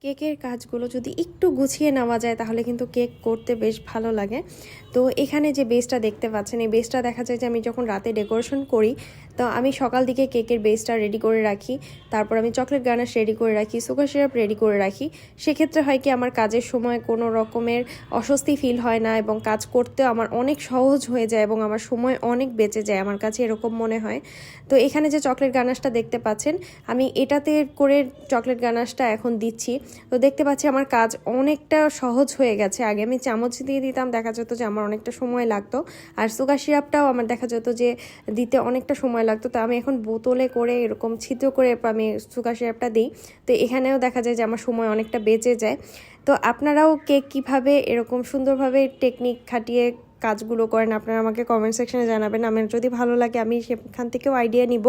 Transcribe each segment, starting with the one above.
কেকের কাজগুলো যদি একটু গুছিয়ে নেওয়া যায় তাহলে কিন্তু কেক করতে বেশ ভালো লাগে। তো এখানে যে বেসটা দেখতে পাচ্ছেন, এই বেসটা দেখা যায় যে আমি যখন রাতে ডেকোরেশন করি তো আমি সকাল দিকে কেকের বেসটা রেডি করে রাখি, তারপর আমি চকলেট গানাশ রেডি করে রাখি, সুগার সিরাপ রেডি করে রাখি। সেক্ষেত্রে হয় কি আমার কাজের সময় কোনো রকমের অস্বস্তি ফিল হয় না এবং কাজ করতেও আমার অনেক সহজ হয়ে যায় এবং আমার সময় অনেক বেঁচে যায়, আমার কাছে এরকম মনে হয়। তো এখানে যে চকলেট গানাশটা দেখতে পাচ্ছেন, আমি এটাতে করে চকলেট গানাশটা এখন দিচ্ছি। তো দেখতে পাচ্ছি আমার কাজ অনেকটা সহজ হয়ে গেছে। আগে আমি চামচ দিয়ে দিতাম, দেখা যেত যে আমার অনেকটা সময় লাগতো, আর সুগার সিরাপটাও আমার দেখা যেত যে দিতে অনেকটা সময় লাগতো। তো আমি এখন বোতলে করে এরকম ছিদ্র করে আমি সুগার সিরাপটা দিই। তো এখানেও দেখা যায় যে আমার সময় অনেকটা বেঁচে যায়। তো আপনারাও কেক কীভাবে এরকম সুন্দরভাবে টেকনিক খাটিয়ে কাজগুলো করেন আপনারা আমাকে কমেন্ট সেকশনে জানাবেন। আমার যদি ভালো লাগে আমি সেখান থেকেও আইডিয়া নিব।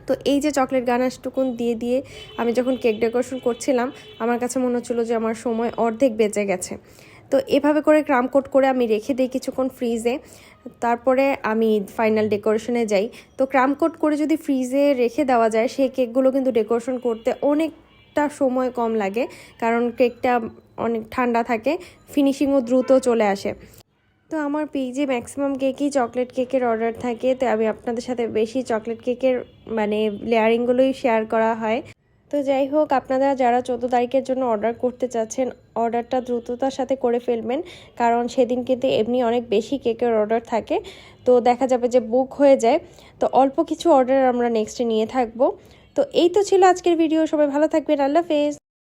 তো এই যে চকলেট গানাশটুকুন দিয়ে দিয়ে আমি যখন কেক ডেকোরেশন করছিলাম আমার কাছে মনে হচ্ছিলো যে আমার সময় অর্ধেক বেঁচে গেছে। তো এভাবে করে ক্রাম কোট করে আমি রেখে দিই কিছুক্ষণ ফ্রিজে, তারপরে আমি ফাইনাল ডেকোরেশনে যাই। তো ক্রাম কোট করে যদি ফ্রিজে রেখে দেওয়া যায় সেই কেকগুলো কিন্তু ডেকোরেশন করতে অনেকটা সময় কম লাগে, কারণ কেকটা অনেক ঠান্ডা থাকে, ফিনিশিংও দ্রুত চলে আসে। তো আমার পেজে ম্যাক্সিমাম কেকই চকলেট কেকের অর্ডার থাকে, তো আমি আপনাদের সাথে বেশি চকলেট কেকের লেয়ারিংগুলোই শেয়ার করা হয়। তো যাই হোক, আপনারা যারা 14 তারিখের জন্য অর্ডার করতে চাচ্ছেন অর্ডারটা দ্রুততার সাথে করে ফেলবেন, কারণ সেদিন কিন্তু এমনি অনেক বেশি কেকের অর্ডার থাকে, তো দেখা যাবে যে বুক হয়ে যায়। তো অল্প কিছু অর্ডার আমরা নেক্সটে নিয়ে থাকবো। তো এই তো ছিল আজকের ভিডিও, সবাই ভালো থাকবেন, আল্লাহ হাফেজ।